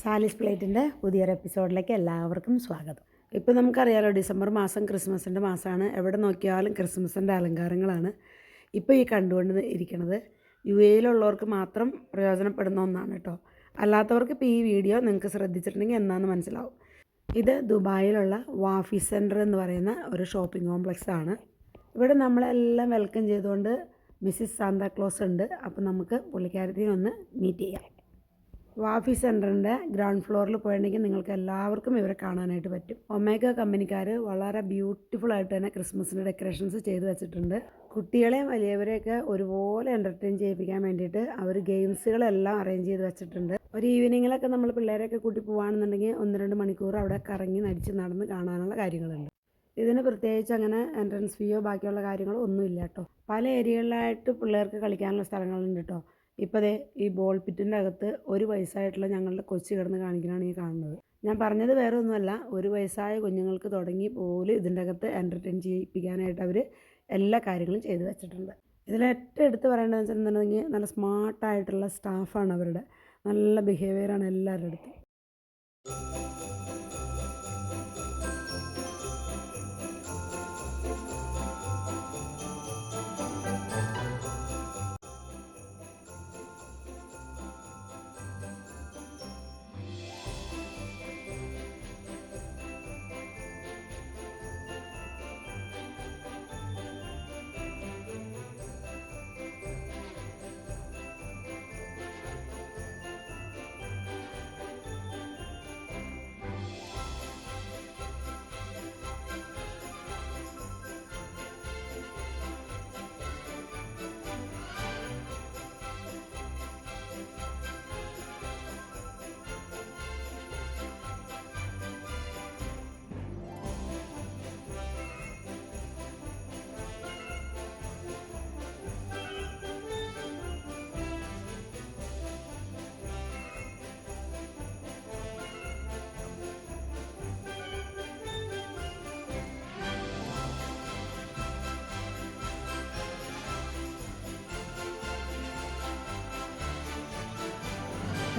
സാലീസ് പ്ലേറ്റിൻ്റെ പുതിയൊരു എപ്പിസോഡിലേക്ക് എല്ലാവർക്കും സ്വാഗതം. ഇപ്പോൾ നമുക്കറിയാലോ, ഡിസംബർ മാസം ക്രിസ്മസിൻ്റെ മാസമാണ്. എവിടെ നോക്കിയാലും ക്രിസ്മസിൻ്റെ അലങ്കാരങ്ങളാണ് ഇപ്പോൾ ഈ കണ്ടുകൊണ്ട് ഇരിക്കുന്നത്. UAE-യിലുള്ളവർക്ക് മാത്രം പ്രയോജനപ്പെടുന്ന ഒന്നാണ് കേട്ടോ. അല്ലാത്തവർക്ക് ഇപ്പോൾ ഈ വീഡിയോ നിങ്ങൾക്ക് ശ്രദ്ധിച്ചിട്ടുണ്ടെങ്കിൽ എന്നാന്ന് മനസ്സിലാവും. ഇത് ദുബായിലുള്ള വാഫി സെൻറ്റർ എന്ന് പറയുന്ന ഒരു ഷോപ്പിംഗ് കോംപ്ലക്സ് ആണ്. ഇവിടെ നമ്മളെല്ലാം വെൽക്കം ചെയ്തുകൊണ്ട് മിസ്സിസ് സാന്താക്ലോസ് ഉണ്ട്. അപ്പോൾ നമുക്ക് പുള്ളിക്കാരത്തിനെ ഒന്ന് മീറ്റ് ചെയ്യാം. വാഫി സെൻറ്ററിൻ്റെ ഗ്രൗണ്ട് ഫ്ലോറിൽ പോയിട്ടുണ്ടെങ്കിൽ നിങ്ങൾക്ക് എല്ലാവർക്കും ഇവരെ കാണാനായിട്ട് പറ്റും. ഒമേഗ കമ്പനിക്കാർ വളരെ ബ്യൂട്ടിഫുൾ ആയിട്ട് തന്നെ ക്രിസ്മസിൻ്റെ ഡെക്കറേഷൻസ് ചെയ്ത് വെച്ചിട്ടുണ്ട്. കുട്ടികളെയും വലിയവരെയൊക്കെ ഒരുപോലെ എൻ്റർടൈൻ ചെയ്യിപ്പിക്കാൻ വേണ്ടിയിട്ട് അവർ ഗെയിംസുകളെല്ലാം അറേഞ്ച് ചെയ്ത് വെച്ചിട്ടുണ്ട്. ഒരു ഈവനിങ്ങിലൊക്കെ നമ്മൾ പിള്ളേരെയൊക്കെ കൂട്ടി പോകുകയാണെന്നുണ്ടെങ്കിൽ 1-2 മണിക്കൂർ അവിടെ കറങ്ങി നടിച്ച് നടന്ന് കാണാനുള്ള കാര്യങ്ങളുണ്ട്. ഇതിന് പ്രത്യേകിച്ച് അങ്ങനെ എൻട്രൻസ് ഫീയോ ബാക്കിയുള്ള കാര്യങ്ങളോ ഒന്നുമില്ല കേട്ടോ. പല ഏരിയകളിലായിട്ട് പിള്ളേർക്ക് കളിക്കാനുള്ള സ്ഥലങ്ങളുണ്ട് കേട്ടോ. ഇപ്പോൾ ദേ ഈ ബോൾ പിറ്റിൻ്റെ അകത്ത് 1 വയസ്സായിട്ടുള്ള ഞങ്ങളുടെ കൊച്ചു കിടന്ന് കാണിക്കണതാണ് ഈ കാണുന്നത്. ഞാൻ പറഞ്ഞത് വേറെ ഒന്നുമല്ല, 1 വയസ്സായ കുഞ്ഞുങ്ങൾക്ക് തുടങ്ങി പോലും ഇതിൻ്റെ അകത്ത് എൻ്റർടൈൻ ചെയ്യിപ്പിക്കാനായിട്ട് അവർ എല്ലാ കാര്യങ്ങളും ചെയ്തു വെച്ചിട്ടുണ്ട്. ഇതിലേറ്റവും എടുത്ത് പറയേണ്ടതെന്ന് വെച്ചിട്ടുണ്ടെങ്കിൽ നല്ല സ്മാർട്ടായിട്ടുള്ള സ്റ്റാഫാണ് അവരുടെ. നല്ല ബിഹേവിയറാണ് എല്ലാവരുടെ അടുത്തും.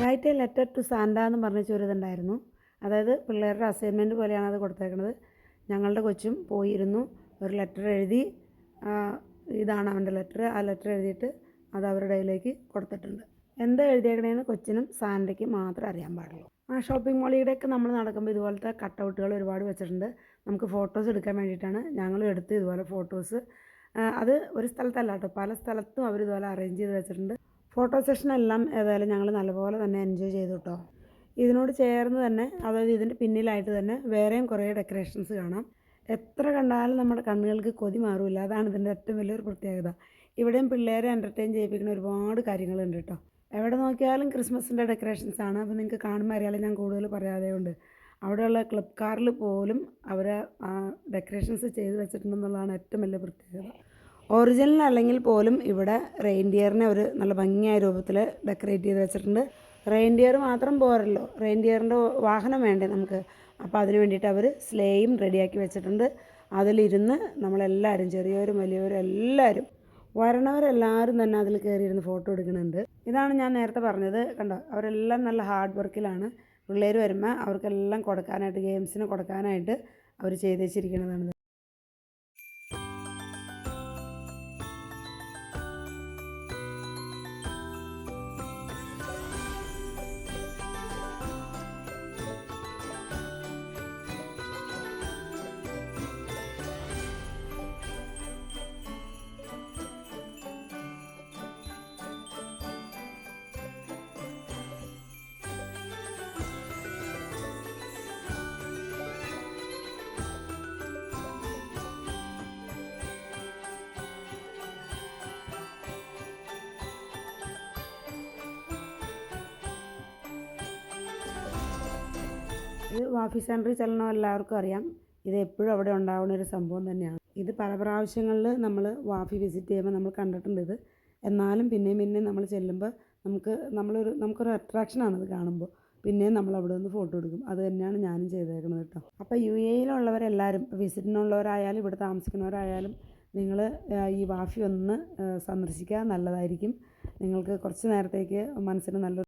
Write a letter to Santa എന്ന് പറഞ്ഞ ഒരു ഇതുണ്ടായിരുന്നു. അതായത് പിള്ളേരുടെ അസൈൻമെൻറ്റ് പോലെയാണ് അത് കൊടുത്തേക്കുന്നത്. ഞങ്ങളുടെ കൊച്ചും പോയിരുന്നു, ഒരു ലെറ്റർ എഴുതി. ഇതാണ് അവൻ്റെ ലെറ്റർ. ആ ലെറ്റർ എഴുതിയിട്ട് അത് അവരുടെ കയ്യിലേക്ക് കൊടുത്തിട്ടുണ്ട്. എന്താ എഴുതിയേക്കണേന്ന് കൊച്ചിനും സാന്റയ്ക്കും മാത്രമേ അറിയാൻ പാടുള്ളൂ. ആ ഷോപ്പിംഗ് മോളിയുടെയൊക്കെ നമ്മൾ നടക്കുമ്പോൾ ഇതുപോലത്തെ കട്ടൗട്ടുകൾ ഒരുപാട് വെച്ചിട്ടുണ്ട്. നമുക്ക് ഫോട്ടോസ് എടുക്കാൻ വേണ്ടിയിട്ടാണ്. ഞങ്ങളും എടുത്ത് ഇതുപോലെ ഫോട്ടോസ്. അത് ഒരു സ്ഥലത്തല്ല കേട്ടോ, പല സ്ഥലത്തും അവർ ഇതുപോലെ അറേഞ്ച് ചെയ്ത് വെച്ചിട്ടുണ്ട്. ഫോട്ടോ സെഷനെല്ലാം ഏതായാലും ഞങ്ങൾ നല്ലപോലെ തന്നെ എൻജോയ് ചെയ്തു കേട്ടോ. ഇതിനോട് ചേർന്ന് തന്നെ, അതായത് ഇതിൻ്റെ പിന്നിലായിട്ട് തന്നെ വേറെയും കുറേ ഡെക്കറേഷൻസ് കാണാം. എത്ര കണ്ടാലും നമ്മുടെ കണ്ണുകൾക്ക് കൊതി മാറില്ല. അതാണ് ഇതിൻ്റെ ഏറ്റവും വലിയൊരു പ്രത്യേകത. ഇവിടെയും പിള്ളേരെ എൻ്റർടൈൻ ചെയ്യിപ്പിക്കുന്ന ഒരുപാട് കാര്യങ്ങളുണ്ട് കേട്ടോ. എവിടെ നോക്കിയാലും ക്രിസ്മസിൻ്റെ ഡെക്കറേഷൻസ് ആണ്. അപ്പോൾ നിങ്ങൾക്ക് കാണുമ്പോൾ അറിയാലും ഞാൻ കൂടുതൽ പറയാതെ ഉണ്ട്. അവിടെയുള്ള ക്ലബ് കാറിൽ പോലും അവർ ഡെക്കറേഷൻസ് ചെയ്ത് വെച്ചിട്ടുണ്ടെന്നുള്ളതാണ് ഏറ്റവും വലിയ പ്രത്യേകത. ഒറിജിനൽ അല്ലെങ്കിൽ പോലും ഇവിടെ റെയിൻഡിയറിനെ ഒരു നല്ല ഭംഗിയായ രൂപത്തിൽ ഡെക്കറേറ്റ് ചെയ്ത് വെച്ചിട്ടുണ്ട്. റെയിൻഡിയർ മാത്രം പോരല്ലോ, റെയിൻഡിയറിൻ്റെ വാഹനം വേണ്ടേ നമുക്ക്. അപ്പോൾ അതിന് വേണ്ടിയിട്ട് അവർ സ്ലേയും റെഡിയാക്കി വെച്ചിട്ടുണ്ട്. അതിലിരുന്ന് നമ്മളെല്ലാവരും, ചെറിയവരും വലിയവരും എല്ലാവരും, വരണവരെല്ലാവരും തന്നെ അതിൽ കയറിയിരുന്ന് ഫോട്ടോ എടുക്കുന്നുണ്ട്. ഇതാണ് ഞാൻ നേരത്തെ പറഞ്ഞത്. കണ്ടോ, അവരെല്ലാം നല്ല ഹാർഡ് വർക്കിലാണ്. പിള്ളേർ വരുമ്പോൾ അവർക്കെല്ലാം കൊടുക്കാനായിട്ട്, ഗെയിംസിന് കൊടുക്കാനായിട്ട് അവർ ചെയ്ത് വെച്ചിരിക്കുന്നതാണ്. ഇത് വാഫി സെൻറ്ററിൽ ചെല്ലണ എല്ലാവർക്കും അറിയാം. ഇത് എപ്പോഴും അവിടെ ഉണ്ടാവുന്ന ഒരു സംഭവം തന്നെയാണ്. ഇത് പല പ്രാവശ്യങ്ങളിൽ നമ്മൾ വാഫി വിസിറ്റ് ചെയ്യുമ്പോൾ നമ്മൾ കണ്ടിട്ടുണ്ട് ഇത്. എന്നാലും പിന്നെയും നമ്മൾ ചെല്ലുമ്പോൾ നമുക്കൊരു അട്രാക്ഷനാണത് കാണുമ്പോൾ. പിന്നെയും നമ്മൾ അവിടെ നിന്ന് ഫോട്ടോ എടുക്കും. അത് തന്നെയാണ് ഞാനും ചെയ്തേക്കുന്നത് കേട്ടോ. അപ്പോൾ UAE-യിലുള്ളവരെല്ലാവരും, ഇപ്പോൾ വിസിറ്റിനുള്ളവരായാലും ഇവിടെ താമസിക്കുന്നവരായാലും, നിങ്ങൾ ഈ വാഫി ഒന്ന് സന്ദർശിക്കുക, നല്ലതായിരിക്കും. നിങ്ങൾക്ക് കുറച്ച് നേരത്തേക്ക് മനസ്സിന് നല്ലൊരു